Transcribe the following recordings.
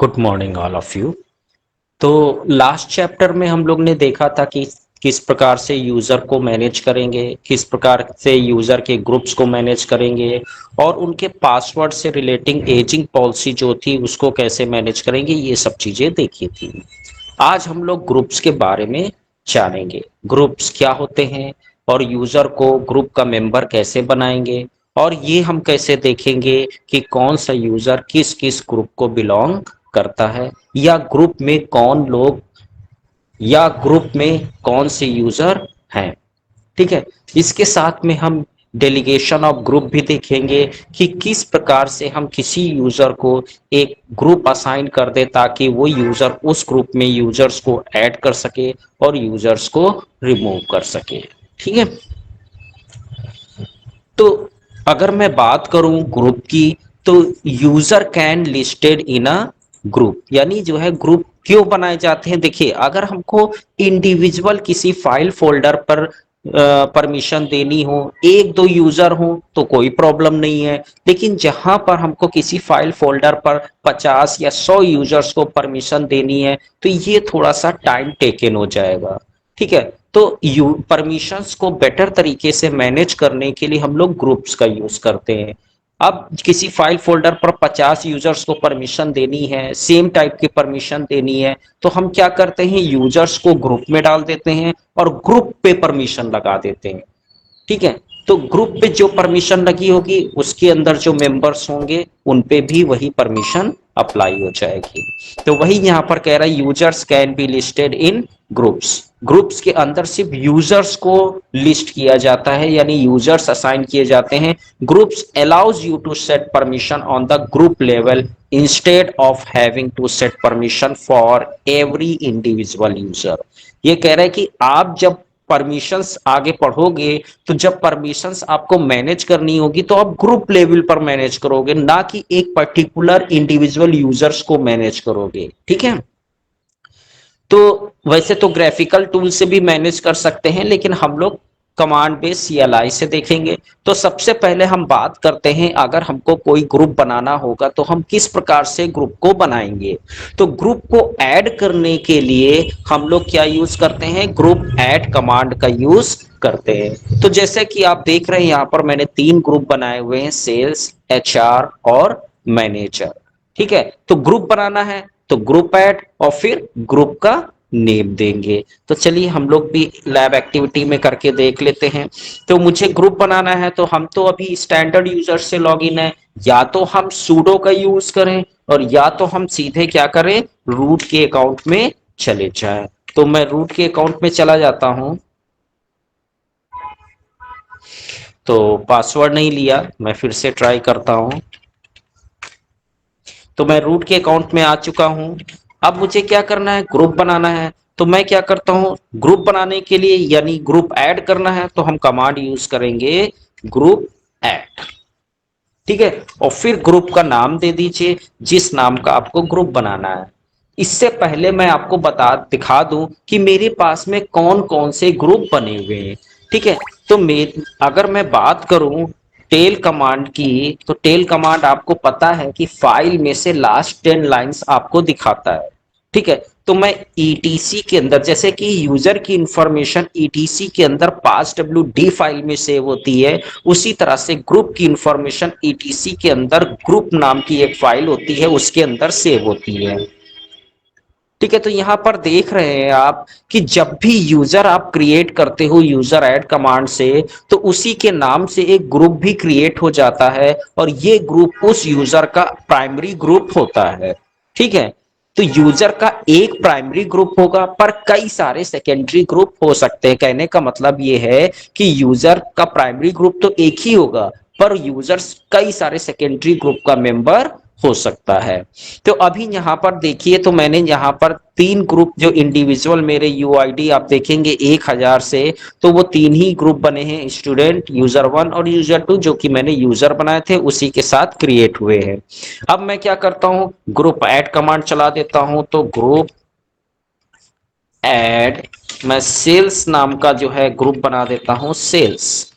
Good morning all of you. तो last chapter में हम लोग ने देखा था कि किस प्रकार से यूजर को मैनेज करेंगे, किस प्रकार से यूजर के ग्रुप्स को मैनेज करेंगे और उनके पासवर्ड से रिलेटिंग एजिंग पॉलिसी जो थी उसको कैसे मैनेज करेंगे, ये सब चीजें देखी थी। आज हम लोग ग्रुप्स के बारे में जानेंगे। ग्रुप्स क्या होते हैं और यूजर को ग्रुप का मेंबर कैसे बनाएंगे, और ये हम कैसे देखेंगे कि कौन सा यूजर किस किस ग्रुप को बिलोंग करता है, या ग्रुप में कौन लोग या ग्रुप में कौन से यूजर हैं। ठीक है। इसके साथ में हम डेलीगेशन ऑफ ग्रुप भी देखेंगे कि किस प्रकार से हम किसी यूजर को एक ग्रुप असाइन कर दे ताकि वो यूजर उस ग्रुप में यूजर्स को ऐड कर सके और यूजर्स को रिमूव कर सके। ठीक है। तो अगर मैं बात करूं ग्रुप की, तो user can listed in a group, यानी जो है ग्रुप क्यों बनाए जाते हैं। देखिए, अगर हमको इंडिविजुअल किसी फाइल फोल्डर पर परमिशन देनी हो, एक दो यूजर हो तो कोई प्रॉब्लम नहीं है, लेकिन जहां पर हमको किसी फाइल फोल्डर पर 50 या 100 यूजर्स को परमिशन देनी है तो ये थोड़ा सा टाइम टेकन हो जाएगा। ठीक है। तो परमिशंस को बेटर तरीके से मैनेज करने के लिए हम लोग ग्रुप्स का यूज करते हैं। अब किसी फाइल फोल्डर पर 50 यूजर्स को परमिशन देनी है, सेम टाइप की परमिशन देनी है, तो हम क्या करते हैं, यूजर्स को ग्रुप में डाल देते हैं और ग्रुप पे परमिशन लगा देते हैं। ठीक है। तो ग्रुप पे जो परमिशन लगी होगी उसके अंदर जो मेंबर्स होंगे उन पे भी वही परमिशन अप्लाई हो जाएगी। तो वही यहाँ पर कह रहा है, users can be listed in groups. Groups के अंदर सिर्फ यूजर्स को लिस्ट किया जाता है, यानी यूजर्स असाइन किए जाते हैं। Groups allows you to set permission on the group level instead of having to set permission for every individual user. ये कह रहा है कि आप जब परमिशंस आगे पढ़ोगे तो जब परमिशंस आपको मैनेज करनी होगी तो आप ग्रुप लेवल पर मैनेज करोगे, ना कि एक पर्टिकुलर इंडिविजुअल यूजर्स को मैनेज करोगे। ठीक है। तो वैसे तो ग्राफिकल टूल से भी मैनेज कर सकते हैं, लेकिन हम लोग कमांड बेस CLI से देखेंगे। तो सबसे पहले हम बात करते हैं, अगर हमको कोई ग्रुप बनाना होगा तो हम किस प्रकार से ग्रुप को बनाएंगे। तो ग्रुप को ऐड करने के लिए हम लोग क्या यूज करते हैं, ग्रुप ऐड कमांड का यूज करते हैं। तो जैसे कि आप देख रहे हैं यहाँ पर मैंने 3 ग्रुप बनाए हुए हैं, सेल्स, HR और मैनेजर। ठीक है। तो ग्रुप बनाना है तो ग्रुप ऐड और फिर ग्रुप का नेम देंगे। तो चलिए हम लोग भी लैब एक्टिविटी में करके देख लेते हैं। तो मुझे ग्रुप बनाना है, तो हम तो अभी स्टैंडर्ड यूजर से लॉगिन है, या तो हम सूडो का यूज करें और या तो हम सीधे क्या करें, रूट के अकाउंट में चले जाएं। तो मैं रूट के अकाउंट में चला जाता हूं। तो पासवर्ड नहीं लिया, मैं फिर से ट्राई करता हूं। तो मैं रूट के अकाउंट में आ चुका हूं। अब मुझे क्या करना है, ग्रुप बनाना है। तो मैं क्या करता हूं, ग्रुप बनाने के लिए यानी ग्रुप ऐड करना है तो हम कमांड यूज करेंगे ग्रुप ऐड। ठीक है। और फिर ग्रुप का नाम दे दीजिए जिस नाम का आपको ग्रुप बनाना है। इससे पहले मैं आपको बता दिखा दूं कि मेरे पास में कौन कौन से ग्रुप बने हुए हैं। ठीक है। तो अगर मैं बात करूं टेल कमांड की, तो टेल कमांड आपको पता है कि फाइल में से लास्ट 10 लाइंस आपको दिखाता है। ठीक है। तो मैं ईटीसी के अंदर, जैसे कि यूजर की इंफॉर्मेशन ईटीसी के अंदर पास डब्ल्यू फाइल में सेव होती है, उसी तरह से ग्रुप की इंफॉर्मेशन ईटीसी के अंदर ग्रुप नाम की एक फाइल होती है उसके अंदर सेव होती है। ठीक है। तो यहां पर देख रहे हैं आप कि जब भी यूजर आप क्रिएट करते हो यूजर ऐड कमांड से, तो उसी के नाम से एक ग्रुप भी क्रिएट हो जाता है और ये ग्रुप उस यूजर का प्राइमरी ग्रुप होता है। ठीक है। तो यूजर का एक प्राइमरी ग्रुप होगा पर कई सारे सेकेंडरी ग्रुप हो सकते हैं। कहने का मतलब ये है कि यूजर का प्राइमरी ग्रुप तो एक ही होगा पर यूजर्स कई सारे सेकेंडरी ग्रुप का मेंबर हो सकता है। तो अभी यहाँ पर देखिए, तो मैंने यहाँ पर 3 ग्रुप जो इंडिविजुअल मेरे यूआईडी आप देखेंगे 1000 से, तो वो 3 ही ग्रुप बने हैं, स्टूडेंट, यूजर 1 और यूजर 2, जो कि मैंने यूजर बनाए थे उसी के साथ क्रिएट हुए हैं। अब मैं क्या करता हूँ, ग्रुप ऐड कमांड चला देता हूँ। तो ग्रुप ऐड, मैं सेल्स नाम का जो है ग्रुप बना देता हूँ, सेल्स।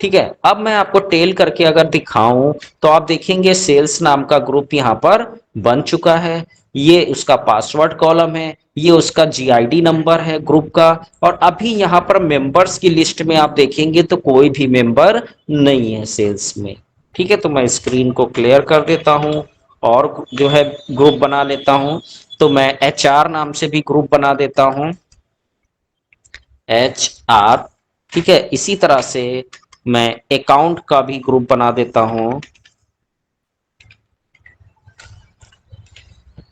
ठीक है। अब मैं आपको टेल करके अगर दिखाऊं तो आप देखेंगे सेल्स नाम का ग्रुप यहां पर बन चुका है। ये उसका पासवर्ड कॉलम है, ये उसका जीआईडी नंबर है ग्रुप का। और अभी यहाँ पर मेंबर्स की लिस्ट में आप देखेंगे तो कोई भी मेंबर नहीं है सेल्स में। ठीक है, तो मैं स्क्रीन को क्लियर कर देता हूँ और जो है ग्रुप बना लेता हूँ। तो मैं HR नाम से भी ग्रुप बना देता हूँ, HR। ठीक है, इसी तरह से मैं अकाउंट का भी ग्रुप बना देता हूँ।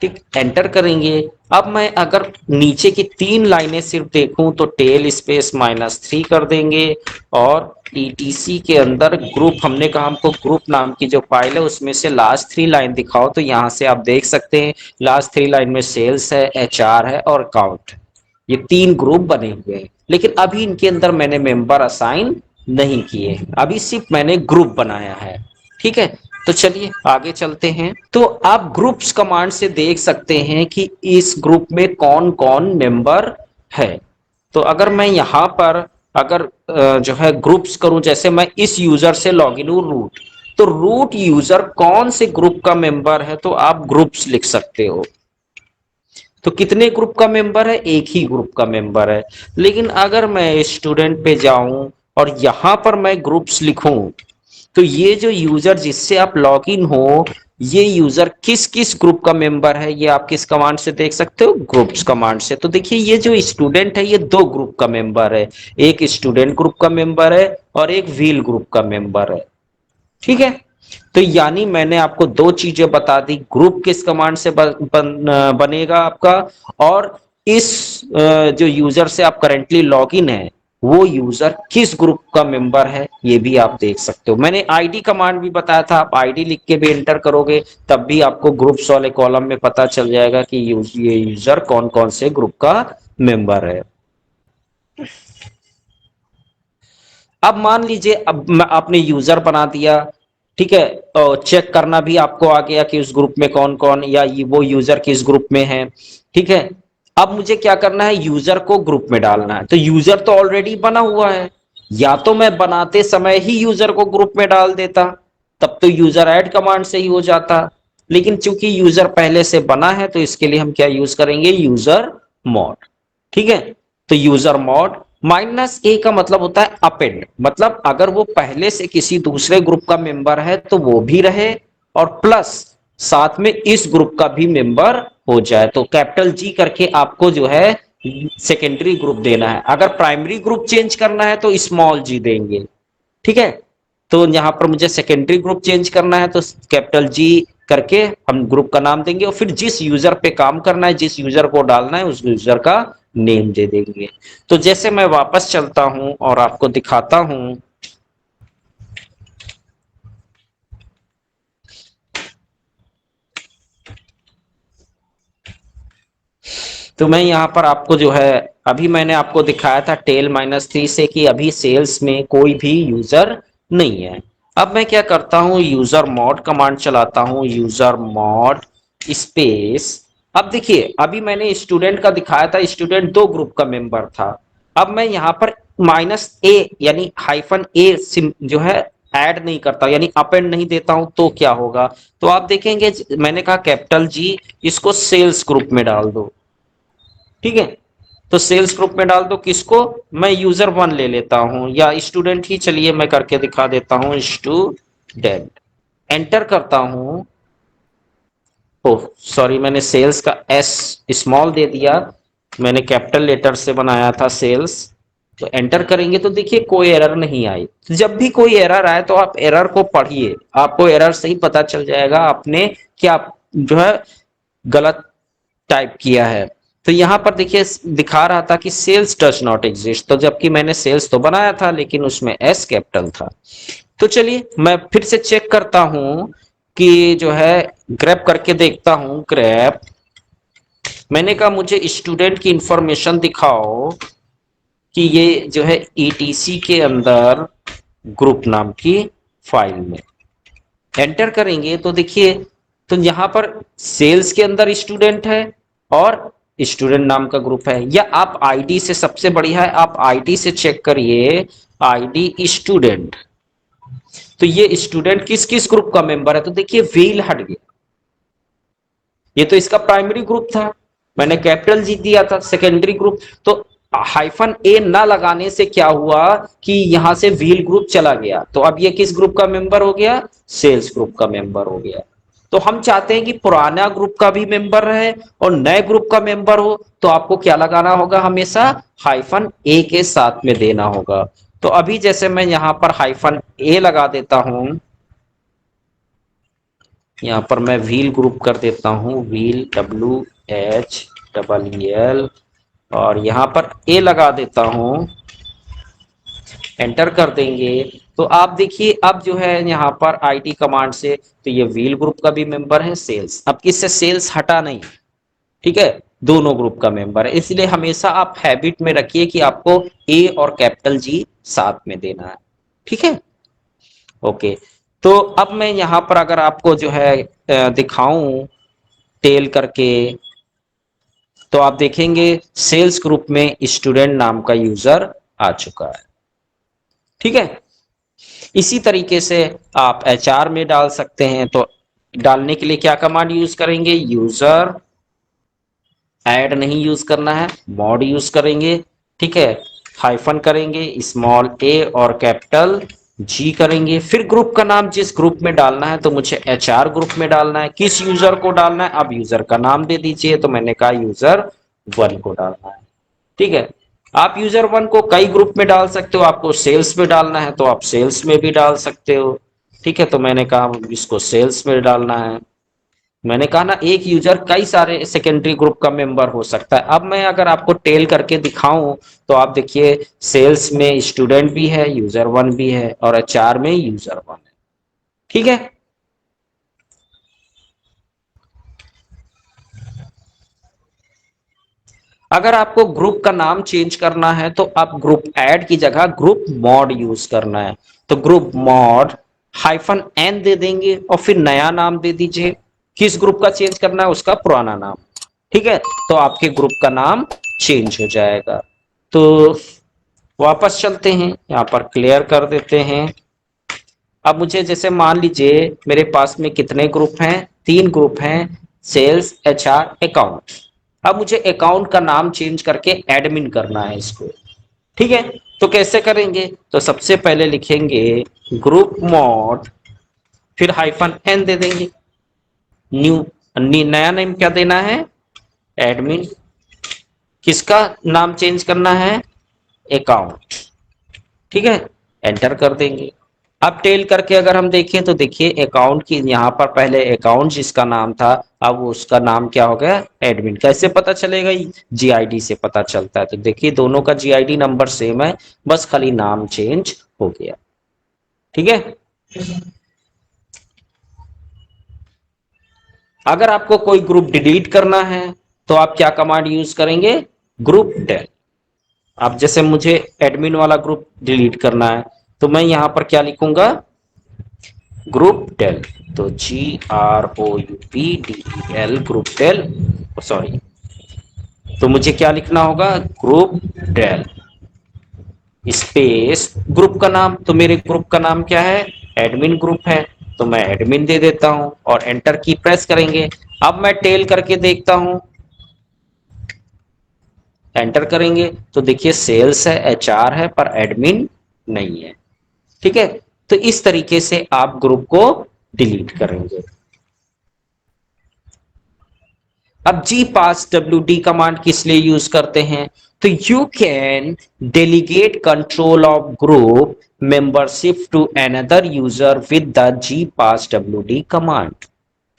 ठीक, एंटर करेंगे। अब मैं अगर नीचे की 3 लाइनें सिर्फ देखूं तो टेल स्पेस -3 कर देंगे। और ETC के अंदर ग्रुप, हमने कहा हमको ग्रुप नाम की जो फाइल है उसमें से लास्ट 3 लाइन दिखाओ, तो यहां से आप देख सकते हैं लास्ट 3 लाइन में सेल्स है, HR है और अकाउंट। ये 3 ग्रुप बने हुए हैं, लेकिन अभी इनके अंदर मैंने मेंबर असाइन नहीं किए, अभी सिर्फ मैंने ग्रुप बनाया है। ठीक है, तो चलिए आगे चलते हैं। तो आप ग्रुप्स कमांड से देख सकते हैं कि इस ग्रुप में कौन कौन मेंबर है। तो अगर मैं यहाँ पर अगर जो है ग्रुप्स करूं, जैसे मैं इस यूजर से लॉगिन हूं रूट, तो रूट यूजर कौन से ग्रुप का मेंबर है तो आप ग्रुप्स लिख सकते हो। तो कितने ग्रुप का मेंबर है, एक ही ग्रुप का मेंबर है। लेकिन अगर मैं स्टूडेंट पे जाऊं और यहां पर मैं ग्रुप्स लिखूं, तो ये जो यूजर जिससे आप लॉग इन हो, ये यूजर किस किस ग्रुप का मेंबर है ये आप किस कमांड से देख सकते हो, ग्रुप्स कमांड से। तो देखिए ये जो स्टूडेंट है ये 2 ग्रुप का मेंबर है, एक स्टूडेंट ग्रुप का मेंबर है और एक व्हील ग्रुप का मेंबर है। ठीक है, तो यानी मैंने आपको 2 चीजें बता दी, ग्रुप किस कमांड से बनेगा आपका, और इस जो यूजर से आप करेंटली लॉग इन है वो यूजर किस ग्रुप का मेंबर है ये भी आप देख सकते हो। मैंने आईडी कमांड भी बताया था, आप आईडी लिख के भी एंटर करोगे तब भी आपको ग्रुप्स वाले कॉलम में पता चल जाएगा कि ये यूजर कौन कौन से ग्रुप का मेंबर है। अब मान लीजिए अब आपने यूजर बना दिया, ठीक है, तो चेक करना भी आपको आ गया कि उस ग्रुप में कौन कौन, या वो यूजर किस ग्रुप में है। ठीक है, अब मुझे क्या करना है, यूजर को ग्रुप में डालना है। तो यूजर तो ऑलरेडी बना हुआ है, या तो मैं बनाते समय ही यूजर को ग्रुप में डाल देता, तब तो यूजर ऐड कमांड से ही हो जाता। लेकिन चूंकि यूजर पहले से बना है तो इसके लिए हम क्या यूज करेंगे, यूजर मॉड। ठीक है, तो यूजर मॉड -A का मतलब होता है अपेंड, मतलब अगर वो पहले से किसी दूसरे ग्रुप का मेंबर है तो वो भी रहे और प्लस साथ में इस ग्रुप का भी मेंबर हो जाए। तो कैपिटल G करके आपको जो है सेकेंडरी ग्रुप देना है। अगर प्राइमरी ग्रुप चेंज करना है तो स्मॉल g देंगे। ठीक है, तो यहाँ पर मुझे सेकेंडरी ग्रुप चेंज करना है तो कैपिटल G करके हम ग्रुप का नाम देंगे, और फिर जिस यूजर पे काम करना है, जिस यूजर को डालना है, उस यूजर का नेम दे देंगे। तो जैसे मैं वापस चलता हूं और आपको दिखाता हूं, तो मैं यहाँ पर आपको जो है, अभी मैंने आपको दिखाया था टेल -3 से कि अभी सेल्स में कोई भी यूजर नहीं है। अब मैं क्या करता हूँ, यूजर मॉड कमांड चलाता हूँ, यूजर मॉड स्पेस। अब देखिए अभी मैंने स्टूडेंट का दिखाया था, स्टूडेंट 2 ग्रुप का मेंबर था। अब मैं यहाँ पर -A यानी -A जो है ऐड नहीं करता, यानी अपेंड नहीं देता हूं तो क्या होगा, तो आप देखेंगे मैंने कहा कैपिटल G, इसको सेल्स ग्रुप में डाल दो। ठीक है, तो सेल्स ग्रुप में डाल दो किसको, मैं यूजर 1 ले लेता हूं, या स्टूडेंट ही चलिए मैं करके दिखा देता हूं, स्टूडेंट। एंटर करता हूं। ओह सॉरी, मैंने सेल्स का S स्मॉल दे दिया, मैंने कैपिटल लेटर से बनाया था सेल्स। तो एंटर करेंगे तो देखिए कोई एरर नहीं आई। तो जब भी कोई एरर आए तो आप एरर को पढ़िए, आपको एरर से ही पता चल जाएगा आपने क्या जो है गलत टाइप किया है। तो यहाँ पर देखिए दिखा रहा था कि सेल्स डज नॉट एग्जिस्ट, तो जबकि मैंने सेल्स तो बनाया था लेकिन उसमें S कैपिटल था। तो चलिए मैं फिर से चेक करता हूं कि जो है ग्रैब करके देखता हूं, ग्रैब। मैंने कहा मुझे स्टूडेंट की इंफॉर्मेशन दिखाओ कि ये जो है ETC के अंदर ग्रुप नाम की फाइल में एंटर करेंगे तो देखिए, तो यहाँ पर सेल्स के अंदर स्टूडेंट है और स्टूडेंट नाम का ग्रुप है। या आप आईडी से, सबसे बढ़िया है आप आईडी से चेक करिए, आईडी स्टूडेंट। तो ये स्टूडेंट किस किस ग्रुप का मेंबर है, तो देखिए व्हील हट गया, ये तो इसका प्राइमरी ग्रुप था, मैंने कैपिटल जी दिया था। सेकेंडरी ग्रुप तो हाइफन ए ना लगाने से क्या हुआ कि यहां से व्हील ग्रुप चला गया, तो अब ये किस ग्रुप का मेंबर हो गया, सेल्स ग्रुप का मेंबर हो गया। तो हम चाहते हैं कि पुराना ग्रुप का भी मेंबर रहे और नए ग्रुप का मेंबर हो, तो आपको क्या लगाना होगा, हमेशा हाइफन ए के साथ में देना होगा। तो अभी जैसे मैं यहां पर हाइफन ए लगा देता हूं, यहाँ पर मैं व्हील ग्रुप कर देता हूँ, व्हील WHEEL, और यहाँ पर ए लगा देता हूँ, एंटर कर देंगे। तो आप देखिए अब जो है यहाँ पर आईटी कमांड से, तो ये व्हील ग्रुप का भी मेंबर है सेल्स, अब किससे सेल्स हटा नहीं, ठीक है, दोनों ग्रुप का मेंबर है। इसलिए हमेशा आप हैबिट में रखिए कि आपको ए और कैपिटल जी साथ में देना है, ठीक है। ओके, तो अब मैं यहाँ पर अगर आपको जो है दिखाऊं टेल करके, तो आप देखेंगे सेल्स ग्रुप में स्टूडेंट नाम का यूजर आ चुका है, ठीक है। इसी तरीके से आप एचआर में डाल सकते हैं, तो डालने के लिए क्या कमांड यूज करेंगे, यूजर ऐड नहीं यूज करना है, मॉड यूज करेंगे, ठीक है। हाइफन करेंगे, स्मॉल ए और कैपिटल जी करेंगे, फिर ग्रुप का नाम जिस ग्रुप में डालना है, तो मुझे एचआर ग्रुप में डालना है, किस यूजर को डालना है, अब यूजर का नाम दे दीजिए, तो मैंने कहा यूजर 1 को डालना है, ठीक है। आप यूजर 1 को कई ग्रुप में डाल सकते हो, आपको सेल्स में डालना है तो आप सेल्स में भी डाल सकते हो, ठीक है। तो मैंने कहा इसको सेल्स में डालना है। मैंने कहा ना एक यूजर कई सारे सेकेंडरी ग्रुप का मेंबर हो सकता है। अब मैं अगर आपको टेल करके दिखाऊं, तो आप देखिए सेल्स में स्टूडेंट भी है, यूजर 1 भी है, और एचआर में यूजर 1 है, ठीक है। अगर आपको ग्रुप का नाम चेंज करना है, तो आप ग्रुप ऐड की जगह ग्रुप मॉड यूज करना है, तो ग्रुप मॉड हाइफन एन दे देंगे और फिर नया नाम दे दीजिए, किस ग्रुप का चेंज करना है, उसका पुराना नाम, ठीक है। तो आपके ग्रुप का नाम चेंज हो जाएगा। तो वापस चलते हैं, यहाँ पर क्लियर कर देते हैं। अब मुझे जैसे मान लीजिए मेरे पास में कितने ग्रुप हैं, 3 ग्रुप हैं, सेल्स, एचआर, अकाउंट। अब मुझे अकाउंट का नाम चेंज करके एडमिन करना है इसको, ठीक है। तो कैसे करेंगे, तो सबसे पहले लिखेंगे ग्रुप मॉड, फिर हाइफन एन दे देंगे, न्यू, नया नेम क्या देना है, एडमिन, किसका नाम चेंज करना है, अकाउंट, ठीक है, एंटर कर देंगे। अब टेल करके अगर हम देखें, तो देखिए अकाउंट की यहाँ पर पहले अकाउंट जिसका नाम था, अब उसका नाम क्या हो गया, एडमिन। कैसे पता चलेगा, जीआईडी से पता चलता है। तो देखिए दोनों का जीआईडी नंबर सेम है, बस खाली नाम चेंज हो गया, ठीक है। अगर आपको कोई ग्रुप डिलीट करना है, तो आप क्या कमांड यूज करेंगे, ग्रुप डेल। अब जैसे मुझे एडमिन वाला ग्रुप डिलीट करना है, तो मैं यहां पर क्या लिखूंगा, ग्रुप डेल, तो GROUPDEL, ग्रुप डेल, सॉरी, तो मुझे क्या लिखना होगा, ग्रुप डेल स्पेस ग्रुप का नाम, तो मेरे ग्रुप का नाम क्या है, एडमिन ग्रुप है, तो मैं एडमिन दे देता हूं और एंटर की प्रेस करेंगे। अब मैं टेल करके देखता हूं, एंटर करेंगे तो देखिए सेल्स है, एचआर है, पर एडमिन नहीं है, ठीक है। तो इस तरीके से आप ग्रुप को डिलीट करेंगे। अब जी पास WD कमांड किस लिए यूज करते हैं, तो you can delegate control of group membership to another user with the G pass WD command.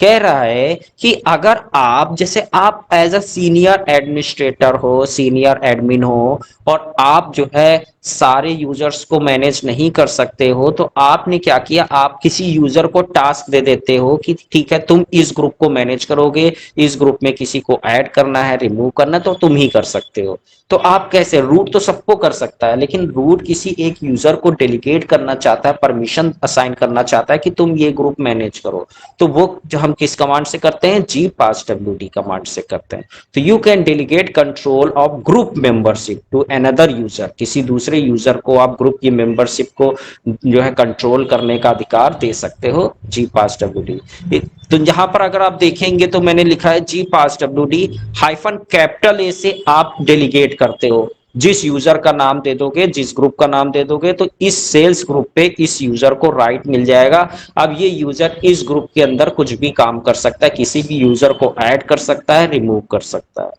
कह रहा है कि अगर आप जैसे आप एज अ सीनियर एडमिनिस्ट्रेटर हो, सीनियर एडमिन हो, और आप जो है सारे यूजर्स को मैनेज नहीं कर सकते हो, तो आपने क्या किया, आप किसी यूजर को टास्क दे देते हो कि ठीक है तुम इस ग्रुप को मैनेज करोगे, इस ग्रुप में किसी को ऐड करना है, रिमूव करना है, तो तुम ही कर सकते हो। तो आप कैसे, रूट तो सबको कर सकता है, लेकिन रूट किसी एक यूजर को डेलीगेट करना चाहता है, परमिशन असाइन करना चाहता है कि तुम ये ग्रुप मैनेज करो, तो वो जो हम किस कमांड से करते हैं, जी पास WD कमांड से करते हैं। तो you can delegate control of group membership to another user, किसी दूसरे दूसरे यूजर को आप ग्रुप की मेंबरशिप को जो है कंट्रोल करने का अधिकार दे सकते हो जी पास डब्ल्यू डी। तो यहाँ पर अगर आप देखेंगे तो मैंने लिखा है G pass W D hyphen capital A से आप डेलीगेट करते हो। जिस यूजर का नाम दे दोगे, जिस ग्रुप का नाम दे दोगे, तो इस सेल्स ग्रुप पे इस यूजर को राइट मिल जाएगा। अब ये यूजर इस ग्रुप के अंदर कुछ भी काम कर सकता है, किसी भी यूजर को ऐड कर सकता है, रिमूव कर सकता है।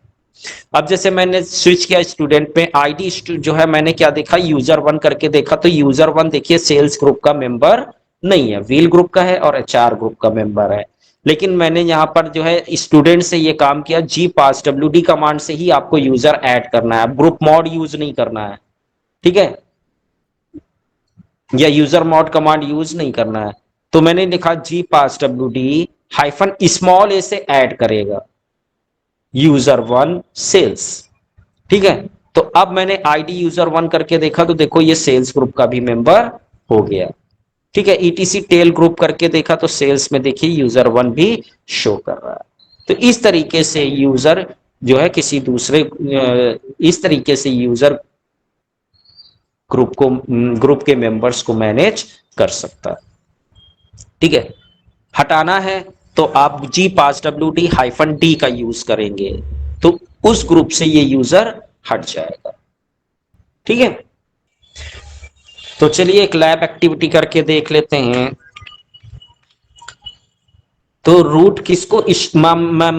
अब जैसे मैंने स्विच किया स्टूडेंट पे, आईडी जो है मैंने क्या देखा, यूजर वन करके देखा, तो यूजर वन देखिए सेल्स ग्रुप का मेंबर नहीं है, व्हील ग्रुप का है और एचआर ग्रुप का मेंबर है। लेकिन मैंने यहाँ पर जो है स्टूडेंट से ये काम किया, जी पास डब्ल्यू डी कमांड से ही आपको यूजर ऐड करना है, ग्रुप मॉड यूज नहीं करना है, ठीक है, या यूजर मॉड कमांड यूज नहीं करना है। तो मैंने लिखा जी pass W D hyphen small ए से ऐड करेगा यूजर वन सेल्स, ठीक है। तो अब मैंने आईडी यूजर वन करके देखा तो देखो ये सेल्स ग्रुप का भी मेंबर हो गया, ठीक है। ईटीसी टेल ग्रुप करके देखा तो सेल्स में देखिए यूजर वन भी शो कर रहा है। तो इस तरीके से यूजर जो है किसी दूसरे इस तरीके से यूजर ग्रुप के मेंबर्स को मैनेज कर सकता है, ठीक है। हटाना है तो आप जी pass W D hyphen D का यूज करेंगे तो उस ग्रुप से ये यूजर हट जाएगा, ठीक है। तो चलिए एक लैब एक्टिविटी करके देख लेते हैं। तो रूट किसको मैं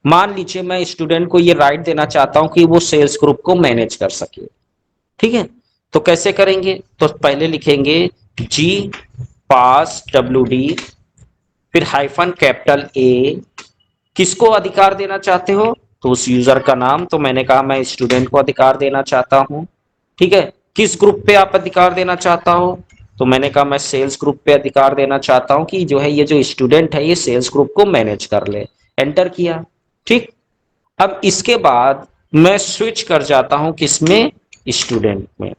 मान लीजिए मैं स्टूडेंट को ये राइट देना चाहता हूं कि वो सेल्स ग्रुप को मैनेज कर सके, ठीक है। तो कैसे करेंगे, तो पहले लिखेंगे जी पास डब्ल्यू डी फिर हाइफन कैपिटल ए, किसको अधिकार देना चाहते हो, तो उस यूजर का नाम, तो मैंने कहा मैं स्टूडेंट को अधिकार देना चाहता हूं, ठीक है। किस ग्रुप पे आप अधिकार देना चाहता हो, तो मैंने कहा मैं सेल्स ग्रुप पे अधिकार देना चाहता हूं कि जो है ये जो स्टूडेंट है ये सेल्स ग्रुप को मैनेज कर ले, एंटर किया, ठीक। अब इसके बाद मैं स्विच कर जाता हूं किसमें, स्टूडेंट में।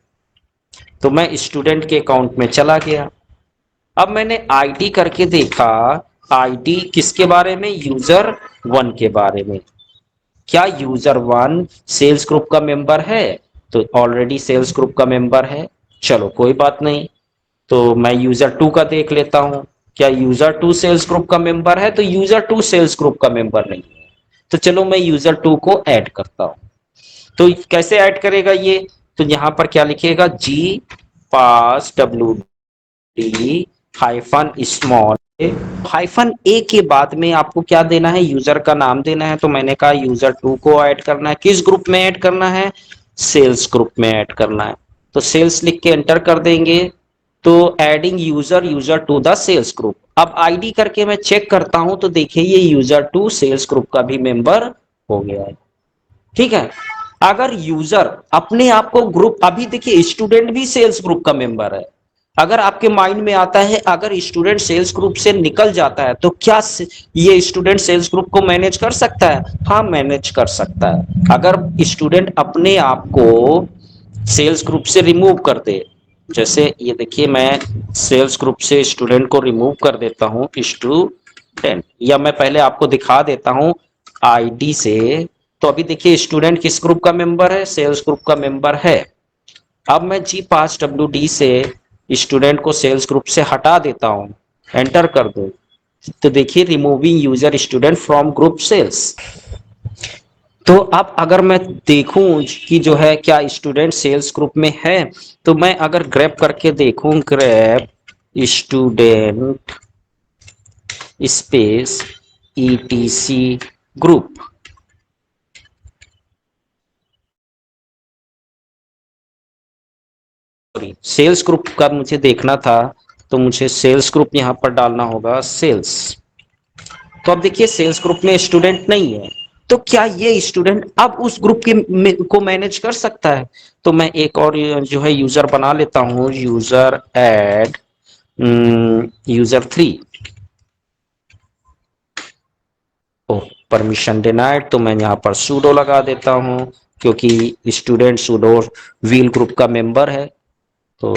तो मैं स्टूडेंट के अकाउंट में चला गया। अब मैंने आईडी करके देखा, आईडी किसके बारे में, यूजर वन के बारे में। क्या यूजर वन सेल्स ग्रुप का मेंबर है, तो ऑलरेडी सेल्स ग्रुप का मेंबर है, चलो कोई बात नहीं। तो मैं यूजर टू का देख लेता हूं, क्या यूजर टू सेल्स ग्रुप का मेंबर है, तो यूजर टू सेल्स ग्रुप का मेंबर नहीं है, तो चलो मैं यूजर टू को ऐड करता हूं। तो कैसे ऐड करेगा ये, तो यहां पर क्या लिखिएगा, G pass W D hyphen small hyphen A के बाद में आपको क्या देना है, यूजर का नाम देना है। तो मैंने कहा यूजर टू को ऐड करना है, किस ग्रुप में ऐड करना है, सेल्स ग्रुप में ऐड करना है। तो सेल्स लिख के एंटर कर देंगे। तो adding user user to the sales group. अब आईडी करके मैं चेक करता हूं तो देखिए ये यूजर टू सेल्स ग्रुप का भी मेंबर हो गया है, ठीक है। अगर यूजर अपने आप को ग्रुप, अभी देखिए स्टूडेंट भी सेल्स ग्रुप का मेंबर है, अगर आपके माइंड में आता है अगर स्टूडेंट सेल्स ग्रुप से निकल जाता है तो क्या ये स्टूडेंट सेल्स ग्रुप को मैनेज कर सकता है, हाँ मैनेज कर सकता है। अगर स्टूडेंट अपने आप को सेल्स ग्रुप से रिमूव कर दे, जैसे ये देखिए मैं सेल्स ग्रुप से स्टूडेंट को रिमूव कर देता हूं स्टूडेंट, या मैं पहले आपको दिखा देता हूं आईडी से। तो अभी देखिए स्टूडेंट किस ग्रुप का मेंबर है, सेल्स ग्रुप का मेंबर है। अब मैं जी पास डब्ल्यू डी से स्टूडेंट को सेल्स ग्रुप से हटा देता हूं, एंटर कर दो, तो देखिए removing user student from group sales. तो अब अगर मैं देखूं कि जो है क्या स्टूडेंट सेल्स ग्रुप में है, तो मैं अगर ग्रैब करके देखूं, grep student space ETC group, sales group का मुझे देखना था, तो मुझे सेल्स ग्रुप यहां पर डालना होगा सेल्स। तो अब देखिए सेल्स ग्रुप में स्टूडेंट नहीं है, तो क्या ये स्टूडेंट अब उस ग्रुप को मैनेज कर सकता है। तो मैं एक और जो है यूजर बना लेता हूं, यूजर एड यूजर थ्री। ओह परमिशन डिनाइड, तो मैं यहाँ पर सूडो लगा देता हूं क्योंकि स्टूडेंट सूडो व्हील ग्रुप का मेंबर है। तो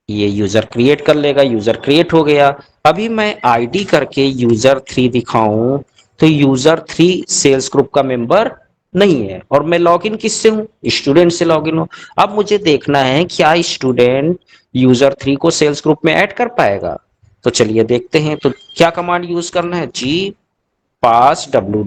ये यूजर क्रिएट कर लेगा, यूजर क्रिएट हो गया। अभी मैं आईडी करके यूजर थ्री दिखाऊं तो यूजर थ्री सेल्स ग्रुप का मेंबर नहीं है, और मैं लॉगिन किससे हूँ, स्टूडेंट से लॉगिन हूँ। अब मुझे देखना है क्या स्टूडेंट यूजर 3 को सेल्स ग्रुप में ऐड कर पाएगा। तो चलिए देखते हैं। तो क्या कमांड यूज करना है, G pass W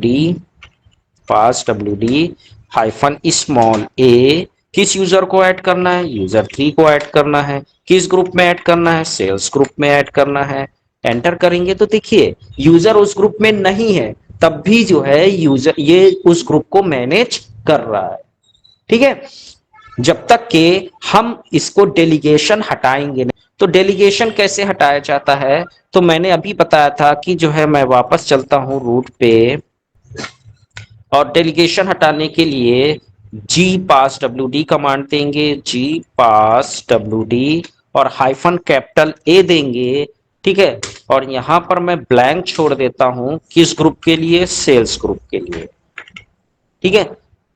D hyphen small ए, किस यूजर को ऐड करना है, यूजर 3 को ऐड करना है, किस ग्रुप में ऐड करना है, सेल्स ग्रुप में ऐड करना है। एंटर करेंगे तो देखिए यूजर उस ग्रुप में नहीं है, तब भी जो है यूजर ये उस ग्रुप को मैनेज कर रहा है। ठीक है, जब तक कि हम इसको डेलीगेशन हटाएंगे नहीं। तो डेलीगेशन कैसे हटाया जाता है, तो मैंने अभी बताया था कि जो है मैं वापस चलता हूं रूट पे, और डेलीगेशन हटाने के लिए जी पास डब्ल्यू डी कमांड देंगे, जी पास डब्ल्यू डी और हाइफन कैपिटल ए देंगे। ठीक है, और यहां पर मैं ब्लैंक छोड़ देता हूं, किस ग्रुप के लिए, सेल्स ग्रुप के लिए। ठीक है,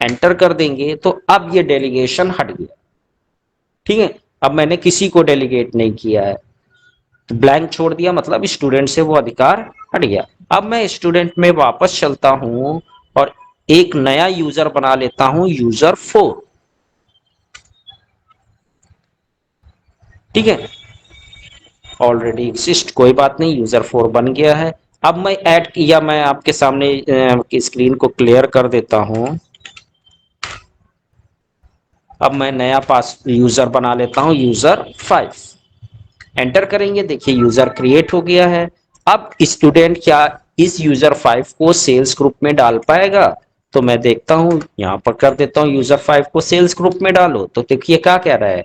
एंटर कर देंगे तो अब ये डेलीगेशन हट गया। ठीक है, अब मैंने किसी को डेलीगेट नहीं किया है, तो ब्लैंक छोड़ दिया, मतलब स्टूडेंट से वो अधिकार हट गया। अब मैं स्टूडेंट में वापस चलता हूं और एक नया यूजर बना लेता हूं, यूजर 4। ठीक है, ऑलरेडी एग्जिस्ट, कोई बात नहीं, यूजर 4 बन गया है। अब मैं ऐड किया, मैं आपके सामने स्क्रीन को क्लियर कर देता हूं। अब मैं नया पास यूजर बना लेता हूं, यूजर 5। एंटर करेंगे, देखिए यूजर क्रिएट हो गया है। अब स्टूडेंट क्या इस यूजर 5 को सेल्स ग्रुप में डाल पाएगा, तो मैं देखता हूं, यहां पर कर देता हूं यूजर 5 को सेल्स ग्रुप में डालो। तो देखिए क्या कह रहा है,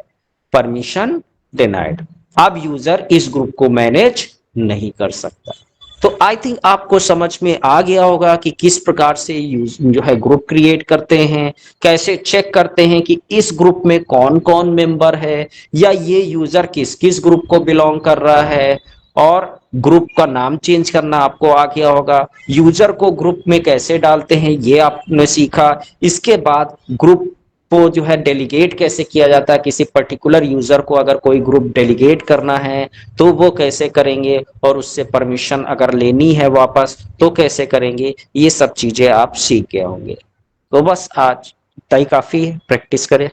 परमिशन डिनाइड। अब यूजर इस ग्रुप को मैनेज नहीं कर सकता। तो आई थिंक आपको समझ में आ गया होगा कि किस प्रकार से जो है ग्रुप क्रिएट करते हैं, कैसे चेक करते हैं कि इस ग्रुप में कौन कौन मेंबर है, या ये यूजर किस किस ग्रुप को बिलोंग कर रहा है। और ग्रुप का नाम चेंज करना आपको आ गया होगा, यूजर को ग्रुप में कैसे डालते हैं ये आपने सीखा। इसके बाद ग्रुप को जो है डेलीगेट कैसे किया जाता है, किसी पर्टिकुलर यूजर को अगर कोई ग्रुप डेलीगेट करना है तो वो कैसे करेंगे, और उससे परमिशन अगर लेनी है वापस तो कैसे करेंगे, ये सब चीजें आप सीख गए होंगे। तो बस आज तय काफी है, प्रैक्टिस करें।